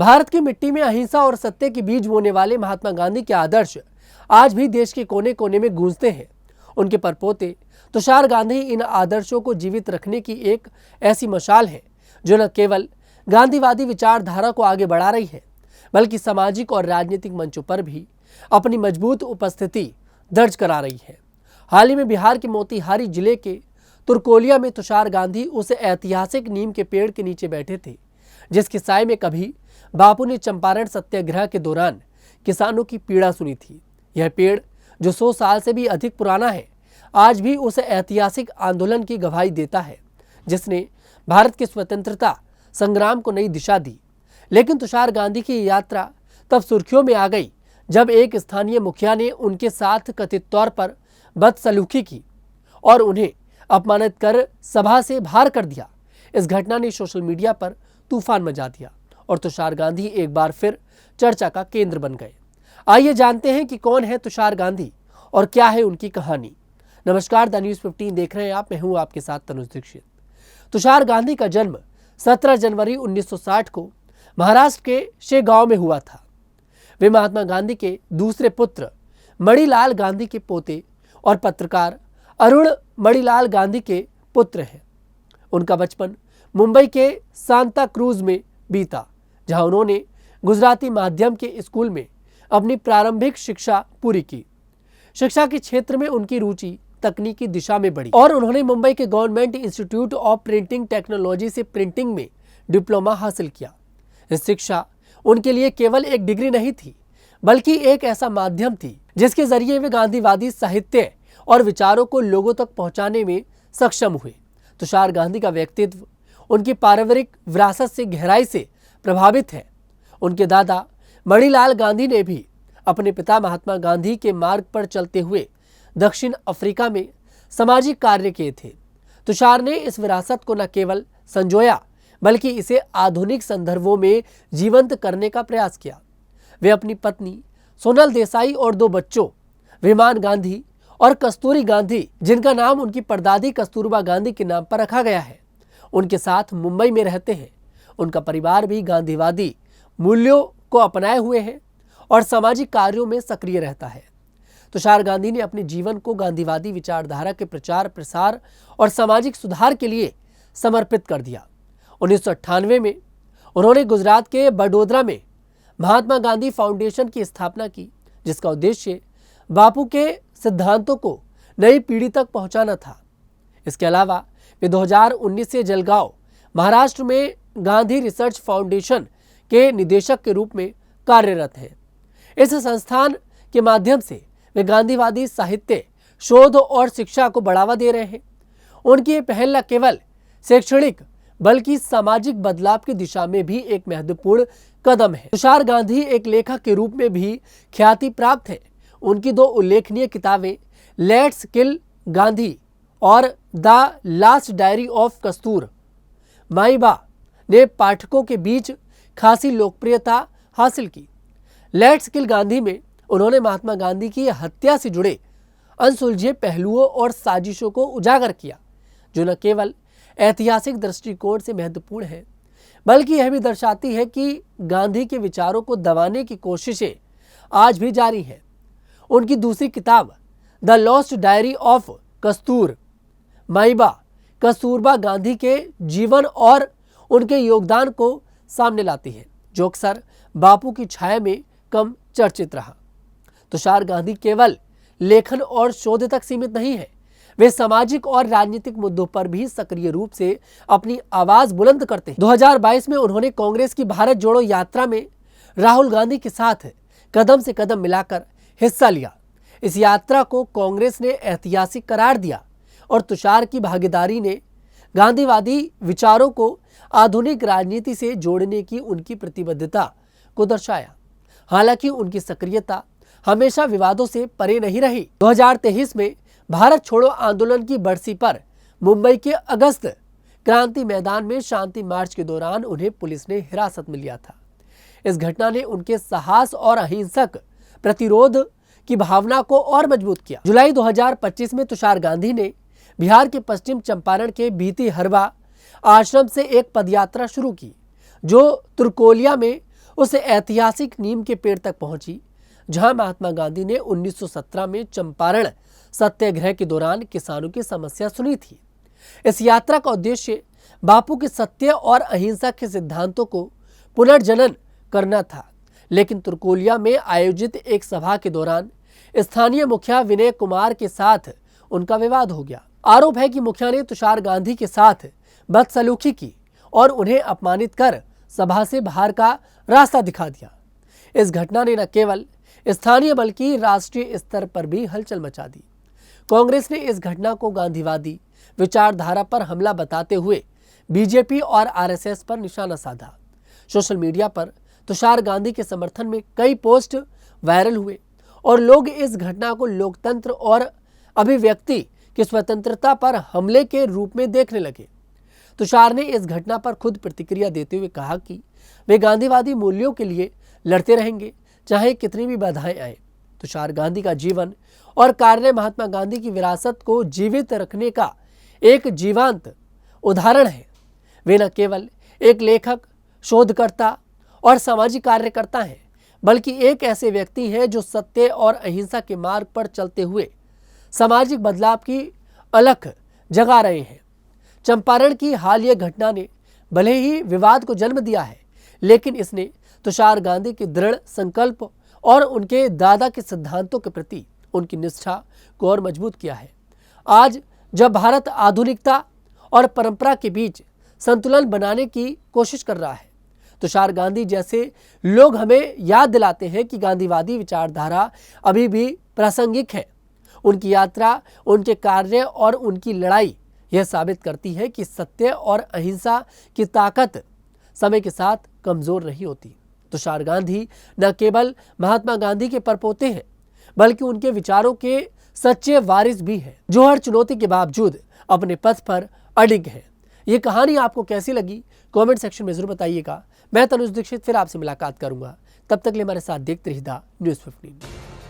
भारत की मिट्टी में अहिंसा और सत्य के बीज बोने वाले महात्मा गांधी के आदर्श आज भी देश के कोने कोने में गूंजते हैं। उनके परपोते तुषार गांधी इन आदर्शों को जीवित रखने की एक ऐसी मशाल है जो न केवल गांधीवादी विचारधारा को आगे बढ़ा रही है, बल्कि सामाजिक और राजनीतिक मंचों पर भी अपनी मजबूत उपस्थिति दर्ज करा रही है। हाल ही में बिहार के मोतिहारी जिले के तुरकोलिया में तुषार गांधी उस ऐतिहासिक नीम के पेड़ के नीचे बैठे थे जिसके साए में कभी बापू ने चंपारण सत्याग्रह के दौरान किसानों की पीड़ा सुनी थी। यह पेड़ जो 100 साल से भी अधिक पुराना है, आज भी उस ऐतिहासिक आंदोलन की गवाही देता है जिसने भारत के स्वतंत्रता संग्राम को नई दिशा दी। लेकिन तुषार गांधी की यात्रा तब सुर्खियों में आ गई जब एक स्थानीय मुखिया ने उनके साथ कथित तौर पर बदसलूकी की और उन्हें अपमानित कर सभा से बाहर कर दिया। इस घटना ने सोशल मीडिया पर तूफान मचा दिया और तुषार गांधी एक बार फिर चर्चा का केंद्र बन गए। आइए जानते हैं कि कौन है तुषार गांधी और क्या है उनकी कहानी। नमस्कार, द न्यूज़ 15 देख रहे हैं आप। मैं हूं आपके साथ तनुज दीक्षित। तुषार गांधी का जन्म 17 जनवरी 1960 को महाराष्ट्र के शेगांव में हुआ था। वे महात्मा गांधी के दूसरे पुत्र मणिलाल गांधी के पोते और पत्रकार अरुण मणिलाल गांधी के पुत्र हैं। उनका बचपन मुंबई के सांता क्रूज में बीता, जहां उन्होंने गुजराती माध्यम के स्कूल में अपनी प्रारंभिक शिक्षा पूरी की। शिक्षा के क्षेत्र में उनकी रुचि तकनीकी दिशा में बढ़ी और उन्होंने मुंबई के government institute of printing technology से प्रिंटिंग में डिप्लोमा हासिल किया। इस शिक्षा उनके लिए केवल एक डिग्री नहीं थी, बल्कि एक ऐसा माध्यम थी जिसके जरिए वे गांधीवादी साहित्य और विचारों को लोगों तक पहुंचाने में सक्षम हुए। तुषार गांधी का व्यक्तित्व उनकी पारिवारिक विरासत से गहराई से प्रभावित है। उनके दादा मणिलाल गांधी ने भी अपने पिता महात्मा गांधी के मार्ग पर चलते हुए दक्षिण अफ्रीका में सामाजिक कार्य किए थे। तुषार ने इस विरासत को न केवल संजोया, बल्कि इसे आधुनिक संदर्भों में जीवंत करने का प्रयास किया। वे अपनी पत्नी सोनल देसाई और 2 बच्चों विमान गांधी और कस्तूरी गांधी, जिनका नाम उनकी परदादी कस्तूरबा गांधी के नाम पर रखा गया है, उनके साथ मुंबई में रहते हैं। उनका परिवार भी गांधीवादी मूल्यों को अपनाए हुए है और सामाजिक कार्यों में सक्रिय रहता है। तुषार गांधी ने अपने जीवन को गांधीवादी विचारधारा के प्रचार प्रसार और सामाजिक सुधार के लिए समर्पित कर दिया। 1998 में उन्होंने गुजरात के बड़ोदरा में महात्मा गांधी फाउंडेशन की स्थापना की, जिसका उद्देश्य बापू के सिद्धांतों को नई पीढ़ी तक पहुंचाना था। इसके अलावा वे 2019 से जलगांव, महाराष्ट्र में गांधी रिसर्च फाउंडेशन के निदेशक के रूप में कार्यरत हैं। इस संस्थान के माध्यम से वे गांधीवादी साहित्य, शोध और शिक्षा को बढ़ावा दे रहे हैं। उनकी ये पहल न केवल शैक्षणिक बल्कि सामाजिक बदलाव की दिशा में भी एक महत्वपूर्ण कदम है। तुषार गांधी एक लेखक के रूप में भी ख्याति प्राप्त है। उनकी 2 उल्लेखनीय किताबें लेट्स किल गांधी और the last diary of Kastur माईबा ने पाठकों के बीच खासी लोकप्रियता हासिल की। लेट्स किल गांधी में उन्होंने महात्मा गांधी की हत्या से जुड़े अनसुलझे पहलुओं और साजिशों को उजागर किया, जो न केवल ऐतिहासिक दृष्टिकोण से महत्वपूर्ण है, बल्कि यह भी दर्शाती है कि गांधी के विचारों को दबाने की कोशिशें आज भी जारी हैं। उनकी दूसरी किताब the lost diary of Kastur माईबा Kasturba Gandhi के जीवन और उनके योगदान को सामने लाती है, जो अक्सर बापू की छाया में कम चर्चित रहा। तुषार गांधी केवल लेखन और शोध तक सीमित नहीं है, वे सामाजिक और राजनीतिक मुद्दों पर भी सक्रिय रूप से अपनी आवाज बुलंद करते हैं। 2022 में उन्होंने कांग्रेस की भारत जोड़ो यात्रा में राहुल गांधी के साथ कदम से कदम मिलाकर हिस्सा लिया। इस यात्रा को कांग्रेस ने ऐतिहासिक करार दिया और तुषार की भागीदारी ने गांधीवादी विचारों को आधुनिक राजनीति से जोड़ने की उनकी प्रतिबद्धता को दर्शाया। हालांकि उनकी सक्रियता हमेशा विवादों से परे नहीं रही। 2023 में भारत छोड़ो आंदोलन की बरसी पर मुंबई के अगस्त क्रांति मैदान में शांति मार्च के दौरान उन्हें पुलिस ने हिरासत में लिया था। इस घटना ने उनके साहस और अहिंसक प्रतिरोध की भावना को और मजबूत किया। जुलाई 2025 में तुषार गांधी ने बिहार के पश्चिम चंपारण के बीती हरवा आश्रम से एक पदयात्रा शुरू की, जो तुरकोलिया में उस ऐतिहासिक नीम के पेड़ तक पहुंची जहां महात्मा गांधी ने 1917 में चंपारण सत्याग्रह के दौरान किसानों की समस्या सुनी थी। इस यात्रा का उद्देश्य बापू के सत्य और अहिंसा के सिद्धांतों को पुनर्जनन करना था, लेकिन तुर्कोलिया में आयोजित एक सभा के दौरान स्थानीय मुखिया विनय कुमार के साथ उनका विवाद हो गया। आरोप है कि मुखिया ने तुषार गांधी के साथ बदसलूकी की और उन्हें अपमानित कर सभा से बाहर का रास्ता दिखा दिया। इस घटना ने न केवल स्थानीय बल्कि राष्ट्रीय स्तर पर भी हलचल मचा दी। कांग्रेस ने इस घटना को गांधीवादी विचारधारा पर हमला बताते हुए बीजेपी और आरएसएस पर निशाना साधा। सोशल मीडिया पर तुषार गांधी के समर्थन में कई पोस्ट वायरल हुए और लोग इस घटना को लोकतंत्र और अभिव्यक्ति की स्वतंत्रता पर हमले के रूप में देखने लगे। तुषार ने इस घटना पर खुद प्रतिक्रिया देते हुए कहा कि वे गांधीवादी मूल्यों के लिए लड़ते रहेंगे, चाहे कितनी भी बाधाएं आए। तुषार गांधी का जीवन और कार्य महात्मा गांधी की विरासत को जीवित रखने का एक जीवंत उदाहरण है। वे न केवल एक लेखक, शोधकर्ता और सामाजिक कार्यकर्ता हैं, बल्कि एक ऐसे व्यक्ति हैं जो सत्य और अहिंसा के मार्ग पर चलते हुए सामाजिक बदलाव की अलख जगा रहे हैं। चंपारण की हालिया घटना ने भले ही विवाद को जन्म दिया है, लेकिन इसने तुषार गांधी के दृढ़ संकल्प और उनके दादा के सिद्धांतों के प्रति उनकी निष्ठा को और मजबूत किया है। आज जब भारत आधुनिकता और परंपरा के बीच संतुलन बनाने की कोशिश कर रहा है, तुषार गांधी जैसे लोग हमें याद दिलाते हैं कि गांधीवादी विचारधारा अभी भी प्रासंगिक है। उनकी यात्रा, उनके कार्य और उनकी लड़ाई यह साबित करती है कि सत्य और अहिंसा की ताकत समय के साथ कमजोर नहीं होती। तुषार गांधी न केवल महात्मा गांधी के परपोते हैं, बल्कि उनके विचारों के सच्चे वारिस भी हैं, जो हर चुनौती के बावजूद अपने पथ पर अडिग हैं। ये कहानी आपको कैसी लगी कमेंट सेक्शन में जरूर बताइएगा। मैं तनुज दीक्षित फिर आपसे मुलाकात करूंगा। तब तक के लिए हमारे साथ देखते रहिए न्यूज़ 15।